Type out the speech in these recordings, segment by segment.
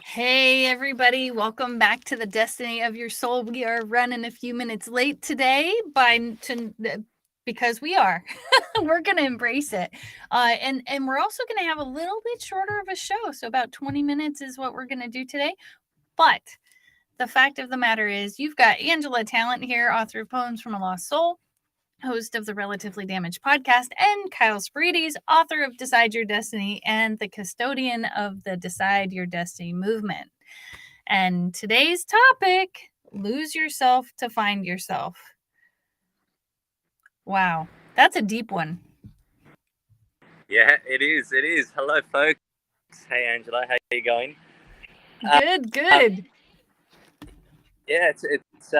Hey everybody, welcome back to the Destiny of Your Soul. We are running a few minutes late today because we are. We're going to embrace it. And we're also going to have a little bit shorter of a show. So about 20 minutes is what we're going to do today. But the fact of the matter is you've got Angela Talent here, author of Poems from a Lost Soul, host of the Relatively Damaged podcast, and Kyle Spirides, author of Decide Your Destiny and the custodian of the Decide Your Destiny movement. And today's topic, lose yourself to find yourself. Wow, that's a deep one. Yeah, it is. Hello, folks. Hey, Angela. How are you going? Good. Yeah, it's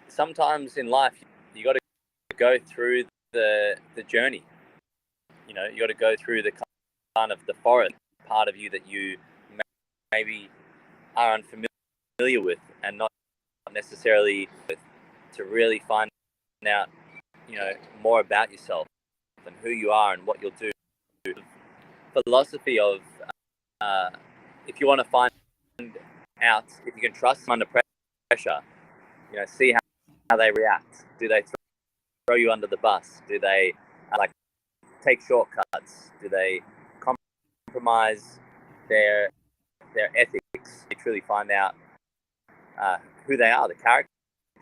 sometimes in life you got to go through the journey. You know, you got to go through the kind of the forest part of you that you maybe are unfamiliar with, and not necessarily to really find out, more about yourself and who you are and what you'll do. Philosophy of if you want to find out if you can trust them under pressure, see how they react. Do they throw you under the bus? Do they take shortcuts? Do they compromise their ethics? You truly find out who they are, the character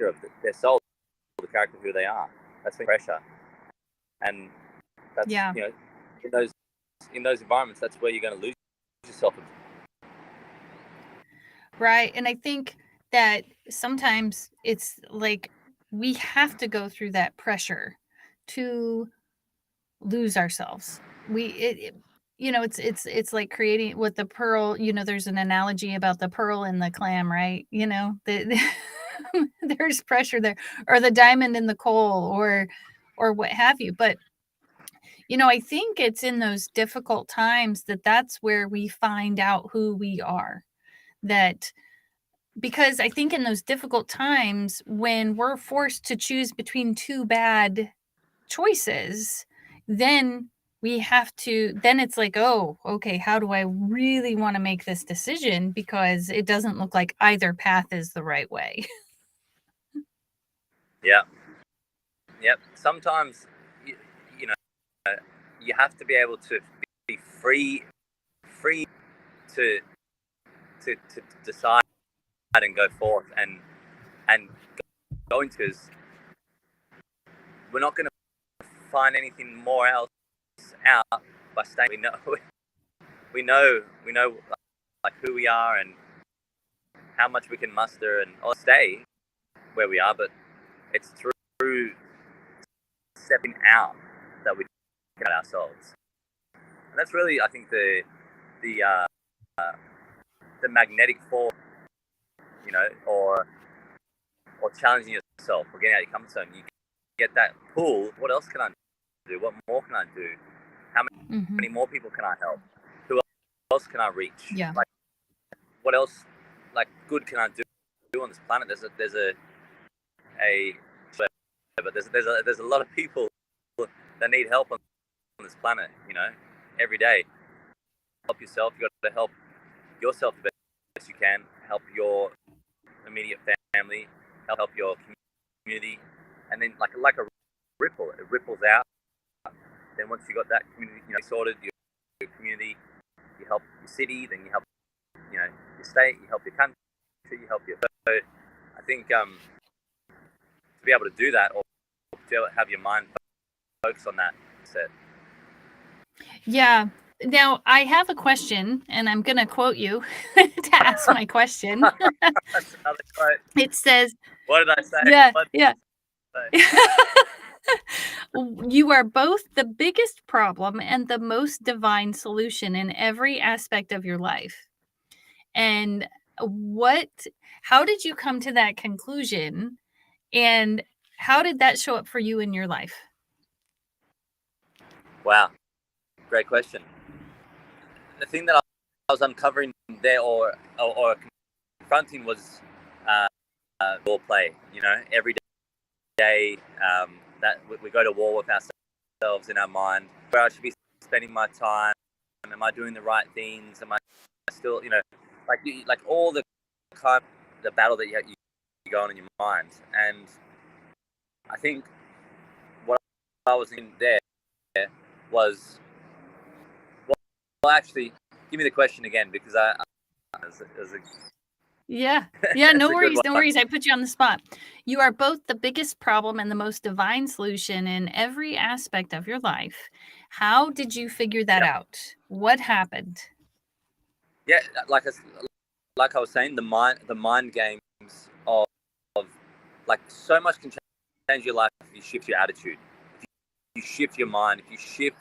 of their soul, the character of who they are. That's the pressure, and that's in those environments, that's where you're going to lose yourself. Right. And I think that sometimes it's like we have to go through that pressure to lose ourselves. It's like creating with the pearl, there's an analogy about the pearl and the clam, right? There's pressure there, or the diamond in the coal, or what have you. But I think it's in those difficult times that's where we find out who we are. Because I think in those difficult times when we're forced to choose between two bad choices, then it's like, oh, okay, how do I really want to make this decision? Because it doesn't look like either path is the right way. Yeah. Yep. Sometimes, you have to be able to be free to decide and go forth and go into, because we're not going to find anything more else out by staying. We know like who we are and how much we can muster and stay where we are, but it's through stepping out that we get ourselves. And that's really, I think, the magnetic force, or challenging yourself, or getting out of your comfort zone. You get that pull. What else can I do? What more can I do? How many more people can I help? Who else can I reach? Yeah. Like, what else, good can I do on this planet? There's a lot of people that need help on this planet. Every day. Help yourself. You got to help yourself the best you can. Help your immediate family. Help your community, and then like a ripple, it ripples out. Then once you got that community, sorted, your community, you help your city, then you help, your state, you help your country, you help your. So I think to be able to do that, or to have your mind focus on that set. Yeah. Now, I have a question, and I'm going to quote you to ask my question. That's another quote. It says... What did I say? Yeah. You are both the biggest problem and the most divine solution in every aspect of your life. And what how did you come to that conclusion? And how did that show up for you in your life? Wow, great question. The thing that I was uncovering there, or confronting, was role play. You know, every day that we go to war with ourselves in our mind. Where I should be spending my time? Am I doing the right things? Am I still, like all the kind of the battle that you go on in your mind? And I think what I was in there was, well, actually, give me the question again, because Yeah. Yeah, it's no a good worries, no one. worries. I put you on the spot. You are both the biggest problem and the most divine solution in every aspect of your life. How did you figure that Yep. out? What happened? Yeah, like I was saying, the mind games of like, so much can change your life if you shift your attitude. If you shift your mind, if you shift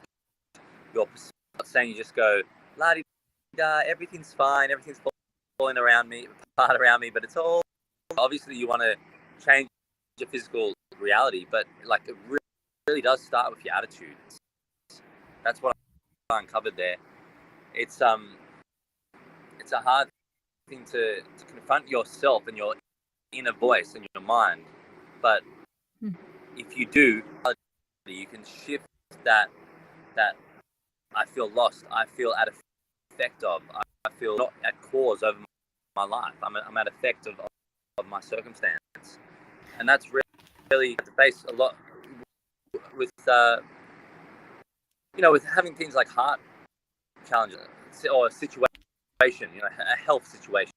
your perspective, not saying you just go la di da, everything's fine, everything's falling around me, apart around me, but it's all, obviously you want to change your physical reality, but like it really does start with your attitude. That's what I uncovered there. It's it's a hard thing to confront yourself and your inner voice and your mind, but Hmm. if you do, you can shift that I feel lost, I feel at effect of, I feel not at cause over my life, I'm at effect of my circumstance. And that's really the base a lot with with having things like heart challenges or a situation, a health situation,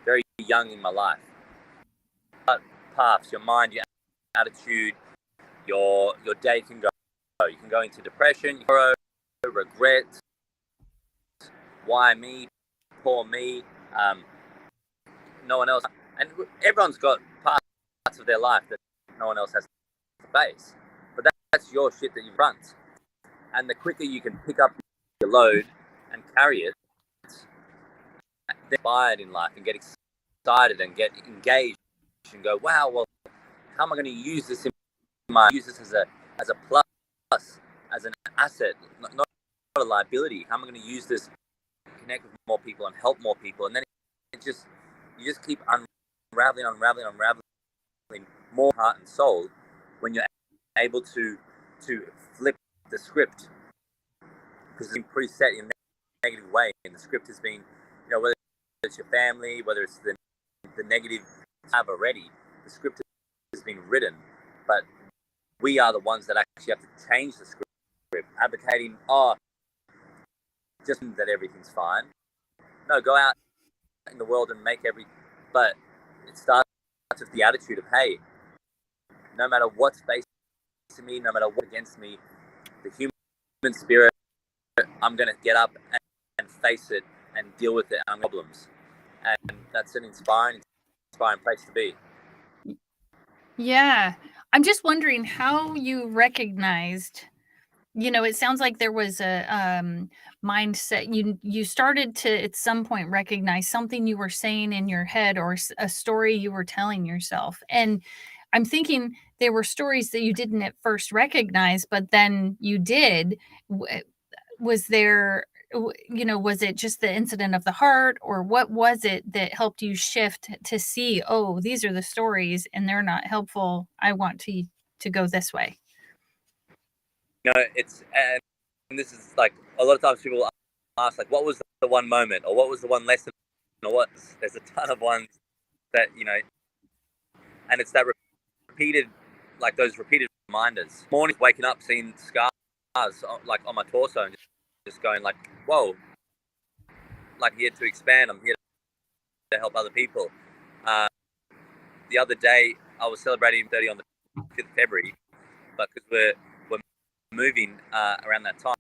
very young in my life. But paths, your mind, your attitude, your day can go. You can go into depression, regret, why me, poor me, no one else, and everyone's got parts of their life that no one else has to face. But that's your shit that you run. And the quicker you can pick up your load and carry it, then inspired in life and get excited and get engaged and go, wow, well, how am I going to use this use this as a plus, as an asset, not a liability? How am I going to use this to connect with more people and help more people? And then you just keep unraveling more heart and soul when you're able to flip the script, because it's been preset in a negative way, and the script has been, whether it's your family, whether it's the negative you have already, the script has been written, but we are the ones that actually have to change the script, advocating, just that everything's fine. No, go out in the world and make but it starts with the attitude of, hey, no matter what's facing me, no matter what's against me, the human spirit, I'm going to get up and face it and deal with it and problems. And that's an inspiring place to be. Yeah. I'm just wondering how you recognized, it sounds like there was a mindset. You started to at some point recognize something you were saying in your head, or a story you were telling yourself. And I'm thinking there were stories that you didn't at first recognize, but then you did. Was there, was it just the incident of the heart, or what was it that helped you shift to see, oh, these are the stories and they're not helpful, I want to go this way? It's, and this is like, a lot of times people ask, like, what was the one moment, or what was the one lesson, or what? There's a ton of ones that, and it's that repeated, like those repeated reminders. Morning, waking up, seeing scars like on my torso, and just going like, whoa, like, here to expand. I'm here to help other people. The other day, I was celebrating 30 on the 5th of February, but because we're moving around that time,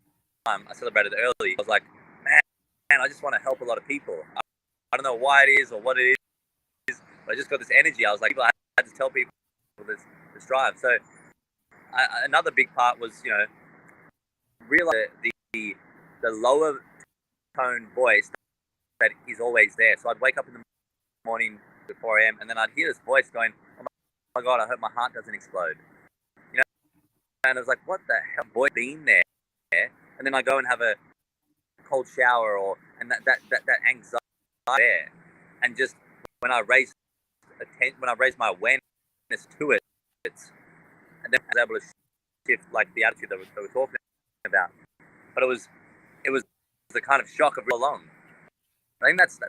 I celebrated early. I was like, man, I just want to help a lot of people. I don't know why it is or what it is, but I just got this energy. I was like, I had to tell people this drive. So another big part was, realize the lower tone voice that is always there. So I'd wake up in the morning at 4 a.m. and then I'd hear this voice going, "Oh my God, I hope my heart doesn't explode." And I was like, "What the hell, boy, being there?" And then I go and have a cold shower, and that anxiety there, and just when I raise my awareness to it, and then I was able to shift like the attitude that we're talking about. But it was the kind of shock of real long. I think that's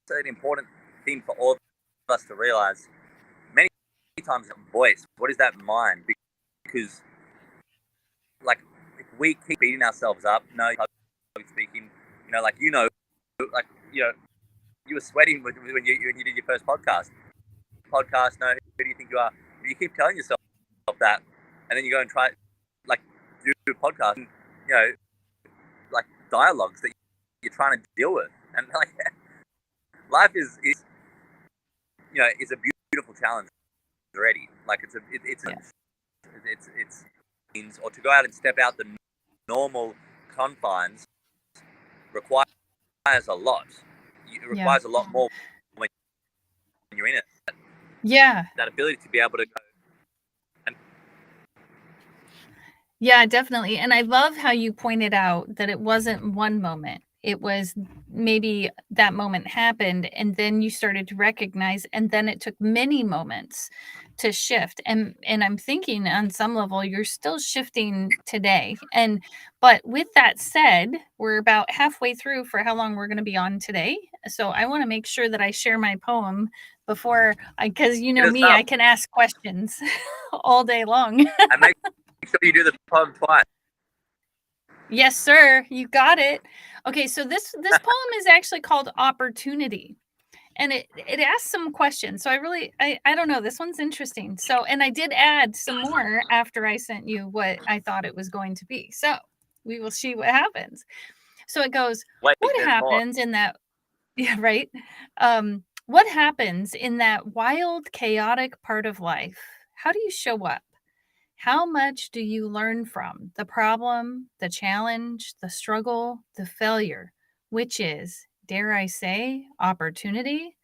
an important thing for all of us to realize. Many times, voice. What is that mind? Because like if we keep beating ourselves up, public speaking, you were sweating when you did your first podcast. No, who do you think you are? If you keep telling yourself that, and then you go and try, like, do a podcast, and, like dialogues that you're trying to deal with, and like, life is a beautiful challenge already. Like or to go out and step out the normal confines requires a lot. It requires a lot more when you're in it. Yeah. That ability to be able to go. Yeah, definitely. And I love how you pointed out that it wasn't one moment. It was maybe that moment happened and then you started to recognize, and then it took many moments to shift. And I'm thinking on some level you're still shifting today. But with that said, we're about halfway through for how long we're going to be on today. So I want to make sure that I share my poem before because me, I can ask questions all day long. And make sure you do the poem twice. Yes, sir. You got it. Okay, so this poem is actually called Opportunity. And it asks some questions. So I don't know. This one's interesting. So, and I did add some more after I sent you what I thought it was going to be. So we will see what happens. So it goes, what happens in that? Yeah, right. What happens in that wild, chaotic part of life? How do you show up? How much do you learn from the problem, the challenge, the struggle, the failure, which is, dare I say, opportunity?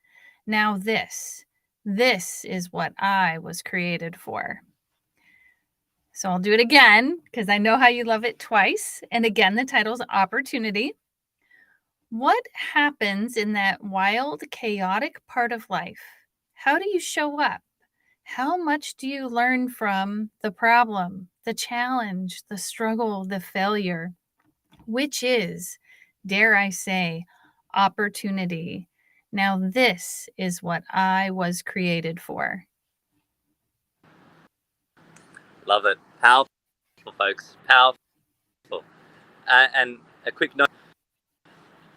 Now, this is what I was created for. So I'll do it again because I know how you love it twice. And again, the title's Opportunity. What happens in that wild, chaotic part of life? How do you show up? How much do you learn from the problem, the challenge, the struggle, the failure, which is, dare I say, opportunity? Now, this is what I was created for. Love it. Powerful, folks. Powerful. And a quick note.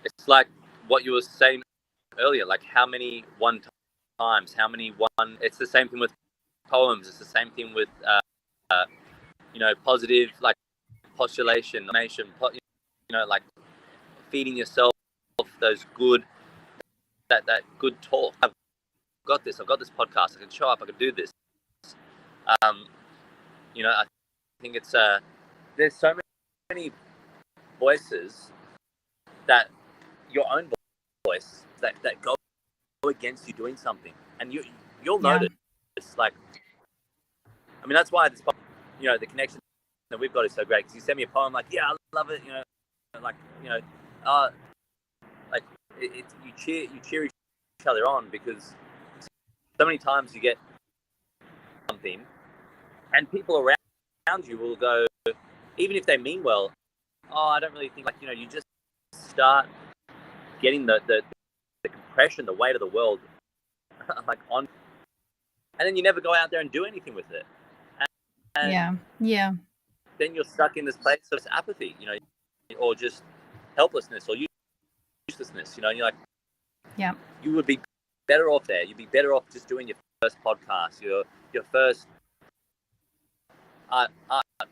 It's like what you were saying earlier, like how many one times, it's the same thing with poems. It's the same thing with, positive, like postulation, like feeding yourself those good, that good talk. I've got this podcast. I can show up. I can do this. I think it's, there's so many voices that your own voice that go against you doing something, and you'll notice. Like, I mean, that's why this, the connection that we've got is so great. Because you send me a poem, like, yeah, I love it. You cheer each other on, because so many times you get something, and people around you will go, even if they mean well, oh, I don't really think, you just start getting the compression, the weight of the world, like on, and then you never go out there and do anything with it. And then you're stuck in this place of apathy, or just helplessness or uselessness, and you're like, you would be better off there. You'd be better off just doing your first podcast, your first art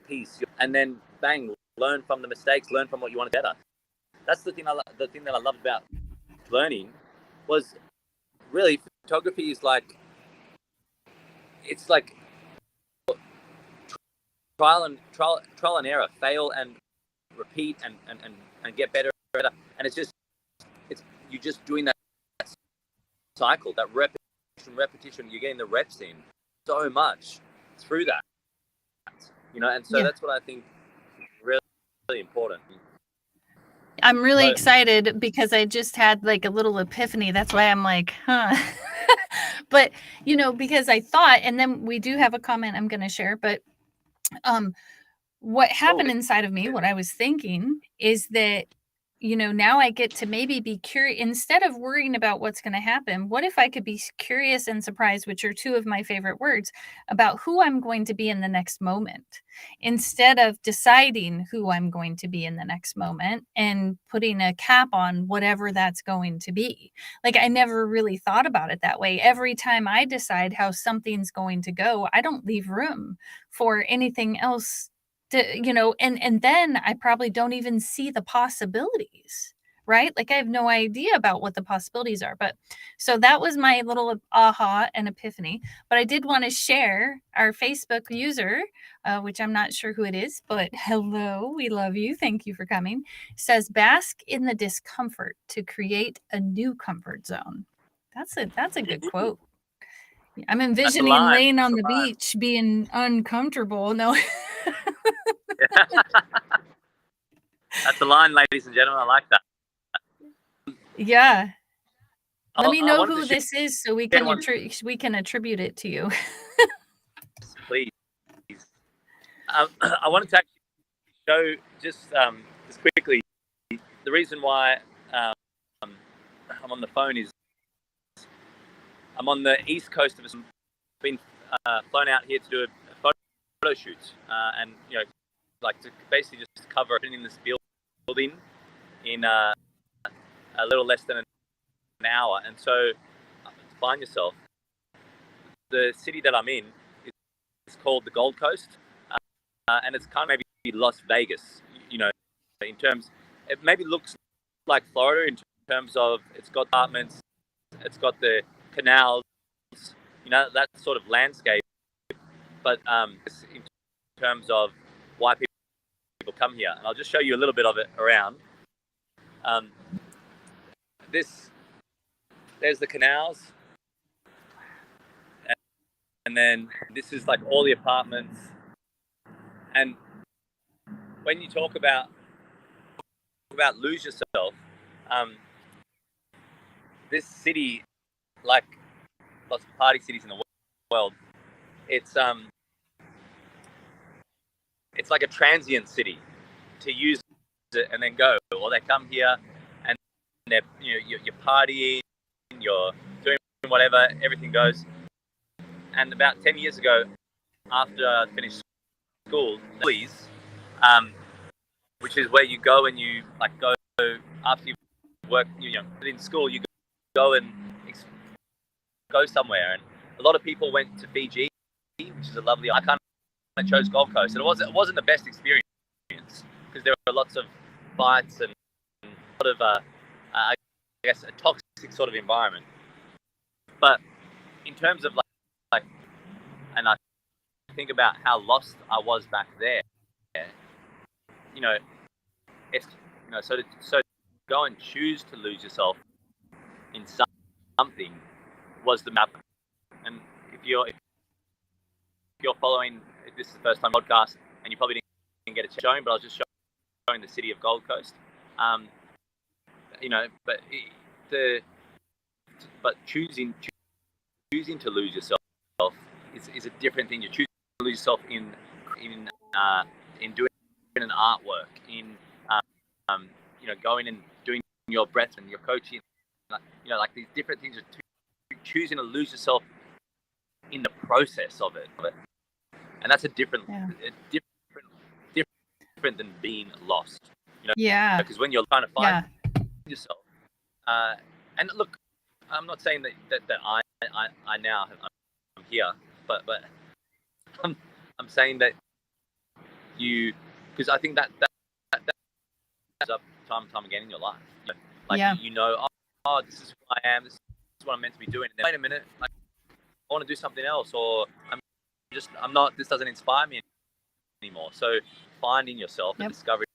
piece, and then bang, learn from the mistakes, learn from what you want to better. That's the thing that I loved about learning was really photography is like, it's like trial and error, fail and repeat and get better, and it's you're just doing that cycle, that repetition. You're getting the reps in so much through that, and so that's what I think is really, really important. I'm really excited because I just had like a little epiphany. That's why I'm like, huh. But because I thought, and then we do have a comment I'm going to share, but what happened inside of me, what I was thinking is that, now I get to maybe be curious instead of worrying about what's going to happen. What if I could be curious and surprised, which are two of my favorite words, about who I'm going to be in the next moment, instead of deciding who I'm going to be in the next moment and putting a cap on whatever that's going to be. Like, I never really thought about it that way. Every time I decide how something's going to go, I don't leave room for anything else and then I probably don't even see the possibilities, right? Like, I have no idea about what the possibilities are. But so that was my little aha and epiphany. But I did want to share our Facebook user, which I'm not sure who it is, but hello, we love you. Thank you for coming. Says, bask in the discomfort to create a new comfort zone. That's a good quote. I'm envisioning laying on the beach being uncomfortable. No. That's a line, ladies and gentlemen. I like that. Yeah. Let me know who this is so we can attribute it to you. Please. I wanted to actually show just quickly the reason why I'm on the phone is I'm on the east coast of I've been flown out here to do a photo shoot and like to basically just cover in this building in a little less than an hour. And so find yourself, the city that I'm in is called the Gold Coast, and it's kind of maybe Las Vegas, in terms, it maybe looks like Florida in terms of it's got apartments, it's got the canals, that sort of landscape, but in terms of why people come here. And I'll just show you a little bit of it around. There's the canals, and then this is like all the apartments. And when you talk about lose yourself, this city, like lots of party cities in the world, it's like a transient city to use it and then go. Or they come here and they're you're partying, you're doing whatever, everything goes. And about 10 years ago, after I finished school, which is where you go and you go after you work, in school, you go and go somewhere. And a lot of people went to Fiji, which is a lovely. I chose Gold Coast, and it wasn't the best experience because there were lots of fights and a lot of I guess a toxic sort of environment. But in terms of and I think about how lost I was back there, it's so to go and choose to lose yourself in something was the map. And if you're following, if this is the first time podcast, and you probably didn't get it shown, but I was just showing the city of Gold Coast. But choosing to lose yourself is a different thing. You choose to lose yourself in doing an artwork, in going and doing your breath and your coaching, like these different things. Choosing to lose yourself in the process of it, and that's a different than being lost. Because when you're trying to find yourself, and look, I'm not saying that I now I'm here, but I'm saying that because I think that up time and time again in your life. This is who I am. This is what I'm meant to be doing. And then, wait a minute, I want to do something else, or I'm not. This doesn't inspire me anymore. So finding yourself and Yep. discovering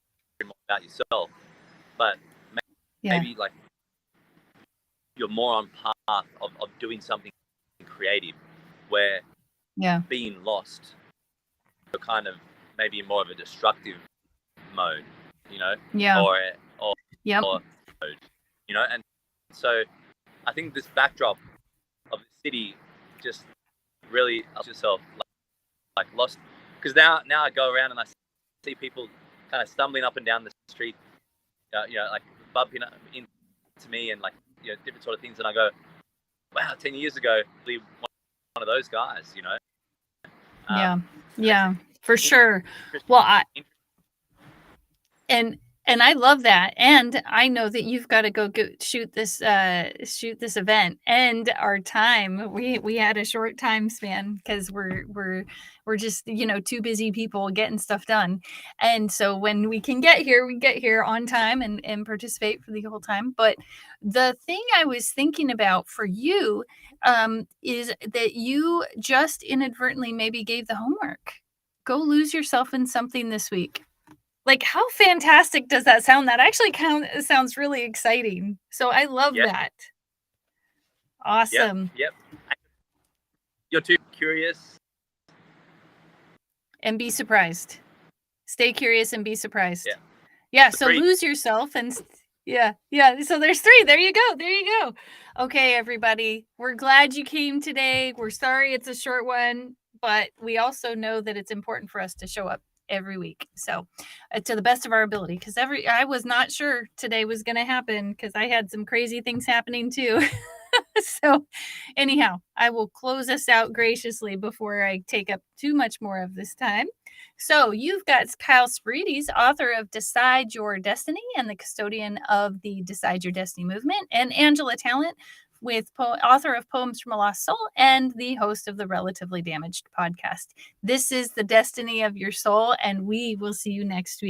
more about yourself, but Yeah. maybe like you're more on path of doing something creative, where Yeah. being lost, you're kind of maybe more of a destructive mode, you know, Yeah. or Yep. mode, you know. And so I think this backdrop of the city just really helps yourself like lost, because now I go around and I see people kind of stumbling up and down the street, you know, like bumping into me and like, you know, different sort of things, and I go, wow, 10 years ago, really one of those guys, you know. Yeah, for sure. Well, and I love that, and I know that you've got to go shoot this event, and our time, we had a short time span because we're just, you know, two busy people getting stuff done, and so when we can get here, we get here on time and participate for the whole time. But the thing I was thinking about for you is that you just inadvertently maybe gave the homework. Go lose yourself in something this week. Like, how fantastic does that sound? That actually sounds really exciting. So I love that. Awesome. Yep. You're too curious. And be surprised. Stay curious and be surprised. Yeah. Yeah. So lose yourself and yeah. So there's 3. There you go. Okay, everybody. We're glad you came today. We're sorry it's a short one, but we also know that it's important for us to show up every week. So to the best of our ability, because I was not sure today was going to happen because I had some crazy things happening too. So anyhow, I will close us out graciously before I take up too much more of this time. So you've got Kyle Spirides, author of Decide Your Destiny and the custodian of the Decide Your Destiny movement, and Angela Talent, with author of Poems from a Lost Soul and the host of the Relatively Damaged podcast. This is the destiny of your soul, and we will see you next week.